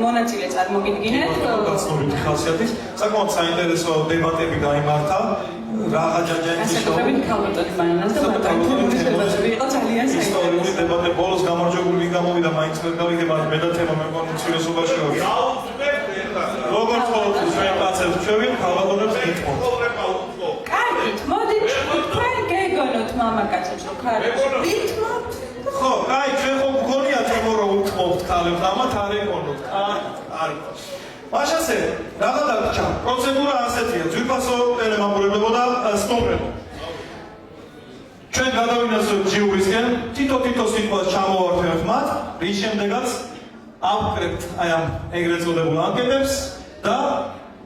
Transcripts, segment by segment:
მონაწილე წარმოგიდგინეთ. გაცნობრივი ხასიათის საკმაოდ საინტერესო დებატები გაიმართა. რაღა ჯაჯანის ისტორიული დებატები ბოლოს გამარჯვებული გამოვიდა მაინც ვერ გავიგებ მე და თემა მე მგონი უცირესობაში ვარ. როგორც ყოველთვის ჩვენ კაცებს ჩვევით ქალბატონებს გითხოვთ. კარგით, მოდით თქვენ გეგონოთ მამაკაცებს რომ ქალებს გითხოვთ. ხო, კაი, ჩვენ ხო გქონია თემო რომ უთხობთ ქალებს, ამათ არ ეკონოთ. არის. მაშასე, რაღა დაგჭა. პროცედურა ასეთია, ძვირფასო ტელემამულებლებო და სტუმრებო. ჩვენ გადავინაცვლებთ ჯიურისკენ, თითო სიტყვას ჩამოვართვევთ მათ, რის შემდეგაც ავკრებთ აი ამ ეგრეთ წოდებულ ანკეტებს და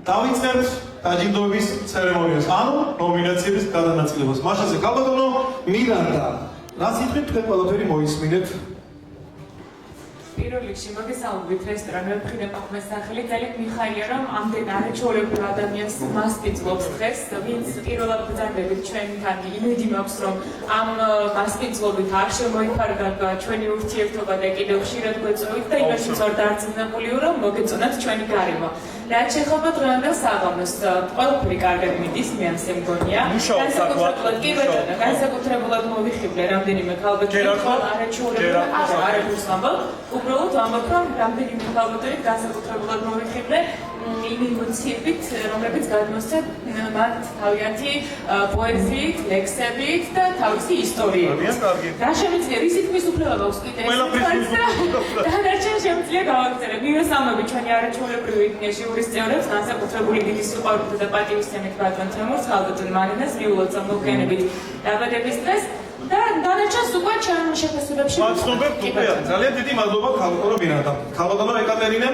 დავიწყებთ დაჯილდოების ცერემონიას, ანუ ნომინაციების გადანაწილებას. მაშასე, ქალბატონო მირანდა რა სიტყვით თქვენ ყველაფერი მოისმინეთ? პირველ რიგში მოგესალმებით რესტორან მეფხინე პახმეს სახელი ძალიან მიხარია რომ ამდენ არაჩვეულებრივ ადამიანს მასპინძლობს დღეს ვინც პირველად ბრძანდებით ჩვენთან იმედი მაქვს რომ ამ მასპინძლობით არ შემოიფარგლა ჩვენი ურთიერთობა და კიდევ ხშირად გვეწევით და იმაშიც ვარ დარწმუნებული რომ მოგეწონათ ჩვენი გარემო რაც შეეხება დღევანდელ საღამოს ყველაფერი კარგად მიდის მე ასე მგონია განსაკუთრებულად კი ბატონო განსაკუთრებულად მოვიხიბლე რამდენიმე ქალბატონი არაჩვეულებრივ არაფერს ამბობ უბრალოდ ამბობ რომ რამდენიმე ქალბატონი განსაკუთრებულად მოვიხიბლე იმ ემოციებით რომლებიც გადმოსცემ მათ თავიანთი პოეზიით, ლექსებით და თავისი ისტორიებით. რა შემიძლია რის თქმის უფლება მაქვს კიდე დანარჩენ შემიძლია გავაგრძელებ. მივესალმებით ჩვენი არაჩვეულებრივი ჟიურის წევრებს, განსაკუთრებული დიდი სიყვარულით და პატივისცემით ბატონ თემურს, ქალბატონ მარინას მიულოთ მოგვიანებით დაბადების დღეს. და დანარჩენს უკვე ჩვენ შეფასებებში მადლობთ უკვე ძალიან დიდი მადლობა ქალბატონო მირანდა. ქალბატონო ეკატერინე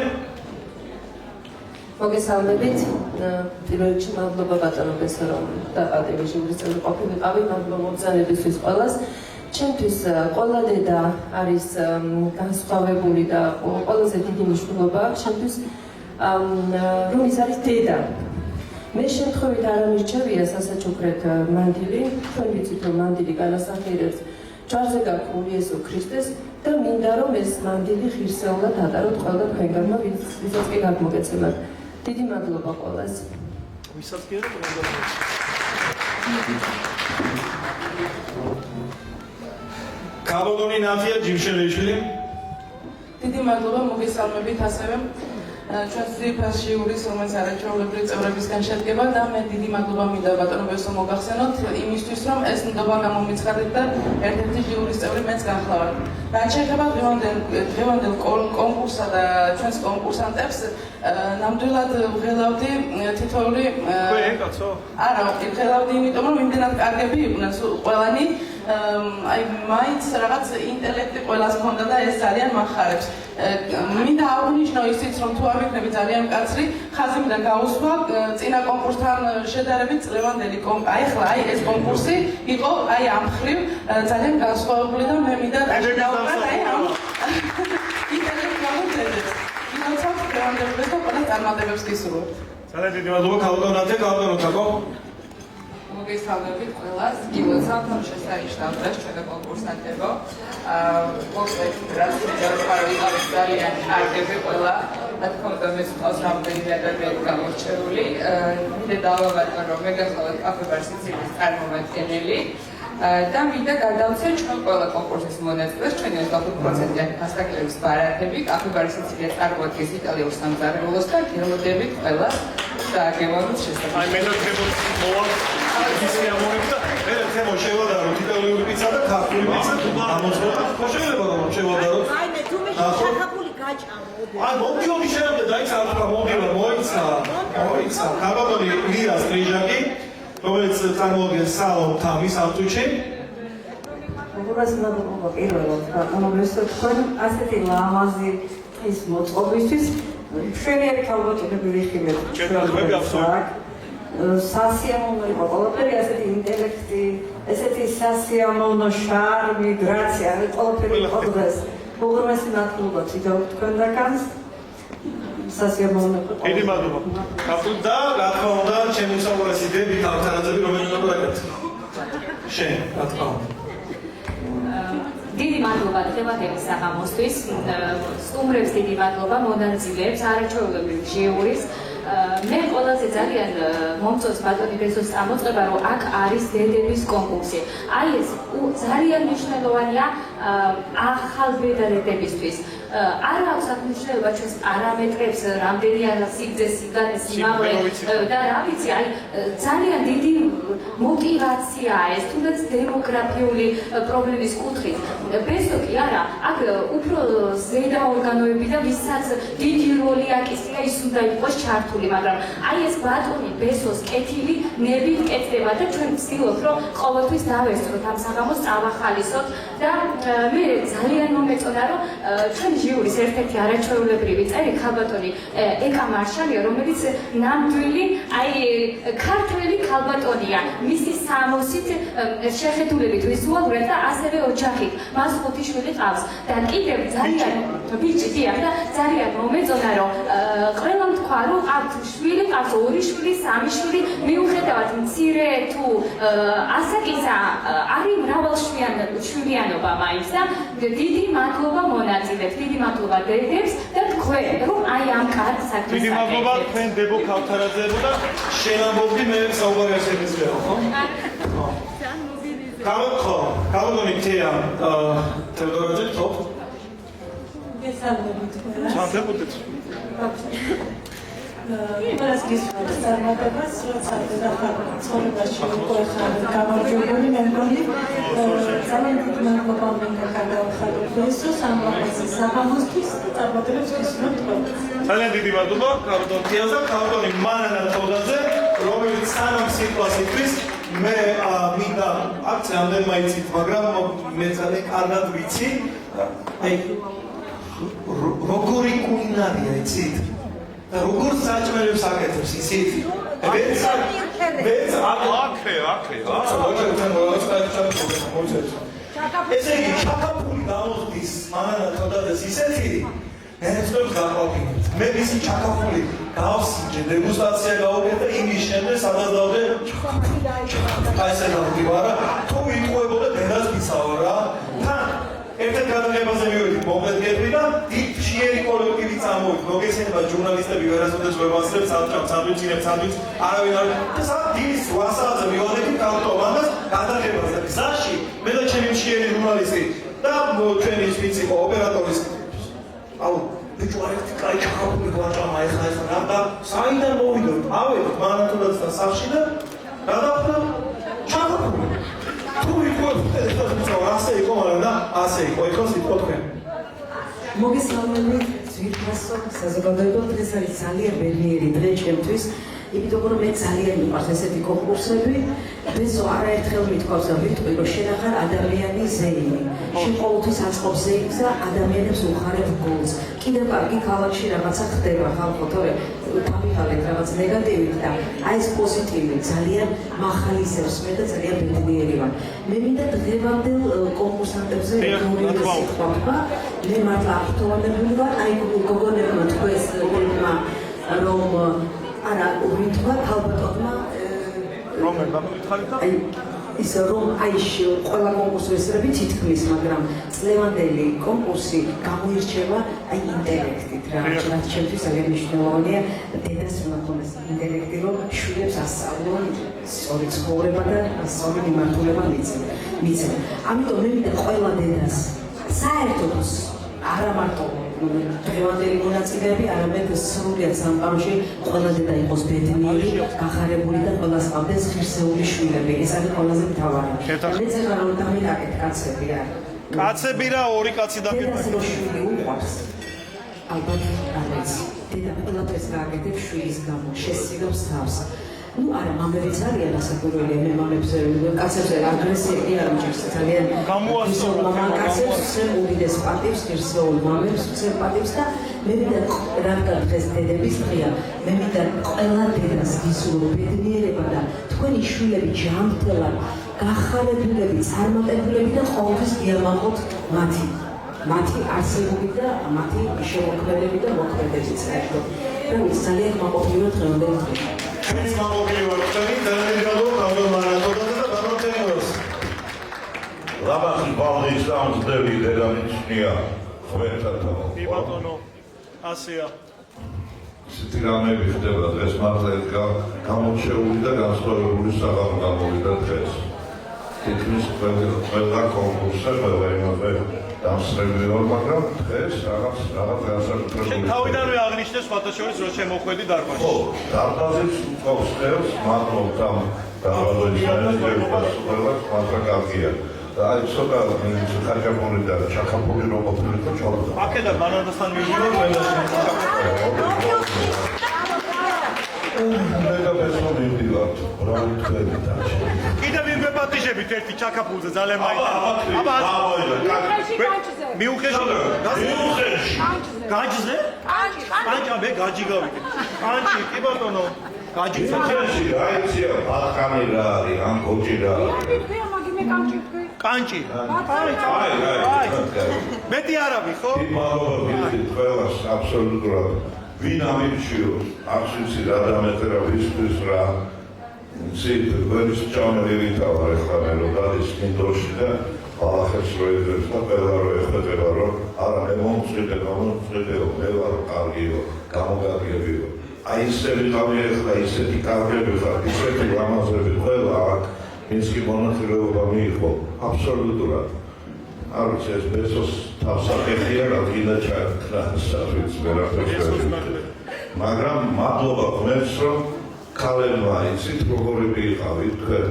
მოგესალმებით. პირველ რიგში მადლობა ბატონობას რომ დაბადების ჟიურის წევრი ყოფილიყავი, მადლობა მობრძანებისთვის ყველას. ჩემთვის ყველა დედა არის განსხვავებული და ყველაზე დიდი მნიშვნელობა აქვს ჩემთვის რომ ის არის დედა. მე შემთხვევით არ ამირჩევია სასაჩუქრად მანდილი, თქვენ ვიცით რომ მანდილი განასახიერებს ჯვარზე გაქრულ იესო ქრისტეს და მინდა რომ ეს მანდილი ღირსეულად ატაროთ ყველა თქვენგანმა, ვისაც კი გაგმოგეცემათ. დიდი მადლობა ყველას. ვისაც კი არა მადლობა. ქალბატონი ნათია ჯიმშელიშვილი. დიდი მადლობა მოგესალმებით ასევე ჩვენს ძირფას ჟიურის რომელიც არაჩვეულებრივი წევრებისგან შედგება და მე დიდი მადლობა მინდა ბატონობიოსო მოგახსენოთ იმისთვის რომ ეს ნდობა გამომიცხადეთ და ერთ-ერთი ჟიურის წევრი მეც გახლავართ. რაც შეეხება დღევანდელ კონკურსსა და ჩვენს კონკურსანტებს ნამდვილად ვღელავდი თითოეული არა ვღელავდი იმიტომ რომ იმდენად კარგები იყვნენ ყველანი აი მაინც რაღაც ინტელექტი ყველას ჰქონდა და ეს ძალიან მახარებს. მინდა აღვნიშნო ისიც რომ თუ არ ვიქნები ძალიან მკაცრი ხაზიდან გაუსვა წინა კონკურსთან შედარებით წლევანდელი აი ახლა აი ეს კონკურსი იყო აი ამ მხრივ ძალიან განსხვავებული და მე მინდა დავუყრათ აი ამ ინტელექტუალურ ძეგლებს. ვინოცავთ დღევანდელობას და ყველა წარმატებებს გისურვებთ. ძალიან დიდი მადლობა ქალბატონო ნათია, ქალბატონო თაკო. მოგესალმებით ყველას, გილოცავთ რომ შესანიშნავდეს ჩვენი კონკურსანტებო. მოკლედ რაც ვიყავით ძალიან კარგები ყველა. რა თქმა უნდა მე სწავს რამდენიმე ადამიანი გამორჩეული. მინდა დავაბატონ რომ მე გახლავთ კაფე-ბარ სიცილიის წარმომადგენელი. და მინდა გადავცე ჩვენ ყველა კონკურსის მონაწილეს ჩვენი 25%-იანი ფასტაკლების ბარათები კაფე-ბარი სიცილია წარმოადგენს იტალიურ სამზარეულოს და გელოდებით ყველას დააგემოვნოთ შესაძლოა. აი მე მოვა ისე ამოიღდა მე თემო შევადაროთ იტალიური პიცა და ქართული პიცა ამოწმოთ. ხო შეიძლება რომ შევადაროთ? აი მე თუ მე შეხაფული გაჭამო. აი მომდიოდი შეიძლება დაიცა ახლა მომდიოდა მოიცა ქალბატონი ლია სტრიჟაკი რომელიც წარმოადგენს სალონ თამის ავტუჩი. უბრალოდ მადლობა პირველად ბატონობიოსო თქვენ ასეთი ლამაზი ის მოწყობისთვის მშვენიერი ქალბატონები ვიხილეთ. ჩვენები აბსოლუტურად სასიამოვნო იყო ყველაფერი ასეთი ინტელექტი, ესეთი სასიამოვნო შარმი, გრაცია, ყველაფერი იყო დღეს. უღრმესი მადლობა თვითონ თქვენგანს. სასიამოვნო იყო. დიდი მადლობა. და რა თქმა უნდა, ჩემი საუბრის იდეები თავთანაძები რომელიც უნდა დაგეთქვა. შენ, რა თქმა უნდა. დიდი მადლობა დღევანდელი საღამოსთვის. სტუმრებს დიდი მადლობა, მონაწილეებს, არაჩვეულებრივ ჟიურის. მე ყველაზე ძალიან მომწონს ბატონი ბესოს წამოწყება, რომ აქ არის დედების კონკურსი. აი ეს ძალიან მნიშვნელოვანია ახალბედადებისთვის. არ აქვს აქ მნიშვნელობა ჩვენს პარამეტრებს, რამდენია სიგრძე, სიგანე, სიმაღლე და რა ვიცი, აი ძალიან დიდი мотиваციაა ეს, თუნდაც დემოგრაფიული პრობლემის კუთხით. ბესო კი არა, აქ უფრო ზედა ორგანოები და ვისაც დიდი როლი აკისრია, ის უნდა იყოს ჩართული, მაგრამ აი ეს ბატონი ბესოს კეთილი ნებით კეთდება და ჩვენ ვცდილობთ, რომ ყოველთვის დავესწროთ ამ საღამოს, წავახალისოთ და მე ძალიან მომეწონა, რომ ჩვენ ჟიურის ერთ-ერთი არაჩვეულებრივი წევრი ქალბატონი ეკა მარშალია, რომელიც ნამდვილი აი ქართველი ქალბატონია. მისი სამოსით შეხედულებით ვიზუალურად და ასევე ოჯახით. მას 5 შვილი ყავს და კიდევ ძალიან ბიჭი დიახ და ძალიან მომეწონა, რომ ყველამ თქვა, რომ ყავთ შვილი, ყავს 2 შვილი, 3 შვილი, მიუხედავად მცირე თუ ასაკისა არის მრავალშვილიანობა მაინც და დიდი მადლობა მონაწილეებს, დიდი მადლობა დედებს და თქვენ, რომ აი ამ კარგ საქმეს დიდი მადლობა თქვენ დებო ქავთარაძეებო და შენ ამბობდი მე საუბარი არ შეგიძლია, ხო? კალოდონი თეა თეოდორაძე ხო? გესალმებით ყველა. ჩანდებოდეთ. ყველას გისურვებთ წარმატებას, როცა ცხოვრებაში უკვე ხარ გამარჯვებული, მე მგონი ძალიან დიდი მადლობა მინდა გადავხადო ბესოს ამ რაღაცის საღამოსთვის და წარმატებებს გისურვებთ ყველას. ძალიან დიდი მადლობა კალოდონ თეას და კალოდონი მანანა თოდაძე, რომელიც სანამ სიტყვას იტყვის, მე მინდა აქცე ამდენ მაიცით, მაგრამ მე ძალიან კარგად ვიცი, აი როგორი კულინარია იცით? და როგორ საჭმელებს აკეთებს იცით? ესე იგი, ჩაკაფული გამოხდის მანანა თოდაძეს ისეთი, ნერვებს გაყვავინეთ. მე მისი ჩაკაფული გავსინჯე, დეგუსტაცია გავუკეთე იმის შემდეგ, სადაც დავდე აი ესე გავდივარ, თუ იტყუებოდა დედას გისავა რა. თან ერთ-ერთ გადაღებაზე მივედი მომდედგები და დიდ ფშიერი კოლექტივი წამოვიდა. მოგესალმება ჟურნალისტები, ვერასოდეს ვებასწრებს, სანდვიჩინებს, არავინ არ და სადაც დილის 8 საათზე მივადექი კავტომანას გადაღებას და გზაში მე და ჩემი ფშიერი ჟურნალისტი და ჩვენი სპიცი ოპერატორის აუ ბიჭო ერთი კაი ჩახალული გვაჭამა ეხლა რა და საიდან მოვიდოთ ავედით მანათუდაცთან სახლში და რა დავხდა ჩახალული თუ იყო ასე იყო მაგრამ და ასე იყო ეხლა სიტყვა თქვენ მოგესალმებით ძვირფასო საზოგადოებრივ დღეს არის ძალიან ბედნიერი დღე ჩემთვის იმიტომ რომ მე ძალიან მიყვარს ესეთი კონკურსები ბესო არაერთხელ მithქვავს და ვიტყვი რომ შენ ახარ ადამიანი ზეიმი შენ ყოველთვის აწყობს ზეიმს და ადამიანებს უხარებ გულს კიდევ კარგი ქალაქში რაღაცა ხდება ხალხო თორე თავიღალეთ რაღაც ნეგატივით და აი ეს პოზიტივი ძალიან მახალისებს მე და ძალიან ბედნიერი ვარ მე მინდა დღევანდელ კონკურსანტებზე ვიტყვი მე მართლა აქტუალებული ვარ აი გოგონებმა თქვენს დედმა რომ არა ვითქვა ქალბატონმა რომელი გამიხარით და ის რომ აი ყველა კონკურსი ესრები თითქმის მაგრამ წლევანდელი კონკურსი გამოირჩევა აი ინტელექტით რა რაც ჩემთვის ძალიან მნიშვნელოვანია დედას უნდა ქონდეს ინტელექტი რომ შვილებს ასწავლონ სწორი ცხოვრება და სწორი მიმართულება მიცემ ამიტომ მე მინდა ყველა დედას საერთოდ არა მარტო დღევანდელი მონაწილეები, არამედ სრულიად სამყაროში ყველა დედა იყოს ბედნიერი, გახარებული და ყველას ყავდეს ღირსეული შვილები. ეს არის ყველაზე მთავარი. მე წერა რომ დამილაკეთ კაცები რა. კაცები რა, ორი კაცი დაგებია. დედას შვილი უყვარს. ალბათ არის. დედა ყველაფერს გააკეთებს შვილის გამო, შესწირავს თავს. ну არა მამებიც არიან ასაკურველი მე მამებზე კაცებზე აგრესია კი არ მჭირს ძალიან გამოასწორა მამაკაცებს უდიდეს პატივს ღირსეულ მამებს პატივს და მე მინდა რადგან დღეს დედების დღეა მე მინდა ყველა დედას გისურვო ბედნიერება და თქვენი შვილები ჯანმრთელად გახარებულები წარმატებულები და ყოველთვის გიამაყოთ მათი არსებობით და მათი შემოქმედებით და მოქმედებებით საერთოდ და ძალიან მაყოფილი ვარ დღევანდელ დღეს ჩვენი მაყოფილი ვარ თქვენი ძალიან მადლობა კალოდონ მანათოდაძე და გამორჩენილს ლამაზი ბალნის დამძლევი დედამიწნია ხვერტათა კი ბატონო ასეა ისეთი რამები ხდება დღეს მართლა გამორჩეული და განსხვავებული საღამო გამოვიდა დღეს თითქმის ყველა კონკურსზე ყველა იმაზე დამსწრები ვარ მაგრამ დღეს რაღაც განსაკუთრებული თავიდანვე აღნიშნე სხვათა შორის რომ შემოხვედი დარბაზში ხო დარბაზიც უწყობს ხელს მადლობთ ამ დარბაზის მენეჯერებს მართლა კარგია აი ცოტა ხარჯაპური და ჩაქაფული რო ყოფილი და ჩავდა აქედან მანამდესთან მივიდო ყველა კიდევ ვიმბებატიშებით ერთი ჩაქაფულზე ძალიან მაინტერესებს. აბა მიუხეში გაჯზე? გაჯა მე გაჯი გავიგე. კანჭი კი ბატონო. გაჯი მიუხეში აიცია ბახანი რა არის ან კოჭი რა არის. კანჭი. აი. მეტი არავი ხო? მადლობა გიხდით ყველას აბსოლუტურად. ვინ ამირჩიოს არც ვიცი რა დამეწერა ვისთვის რა ცით გვერდის ჩამერილი თავარ ეხლა მე რომ დადის ინდოში და ახერს რო ეძებს და ყველა რო ეხება რომ არა მე მომწვიდეო მე ვარ კარგიო გამოგაგებიო აი ესე ვიყავი ეხლა ისეთი კარგები ხარ ისეთი ლამაზები ყველა აქ ინსკი მონაწილეობა მიიღო აბსოლუტურად არ ვიცი ეს ბესოს თავსახელია რა გინდა ჩაერთრა საერთოდ ვერაფერს მაგრამ მადლობა ღმერთს რომ ქალებმა იცით როგორი ვიყავით თქვენ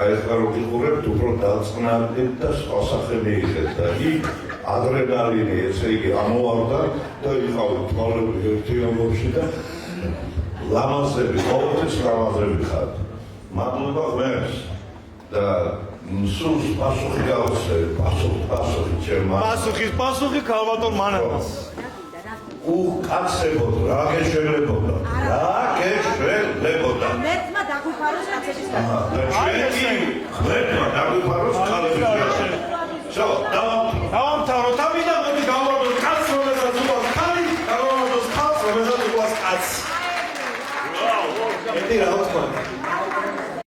აი ახლა რო გიყურებთ უფრო დაწყნარდით და სხვა სახელი იქეთ და იქ ადრენალინი ესე იგი ამოვარდა და იყავით თვალები ერთიანობაში და ლამაზები ყოველთვის ლამაზები ხართ მადლობა ღმერთს და სულს პასუხი გავცე პასუხი ჩემმა პასუხი ქალბატონ მანებას უკაცებოდ რა გეშველებოდა მეთმა დაგვიფაროს კაცების და ჩვენი ღმერთმა დაგვიფაროს ქალების შო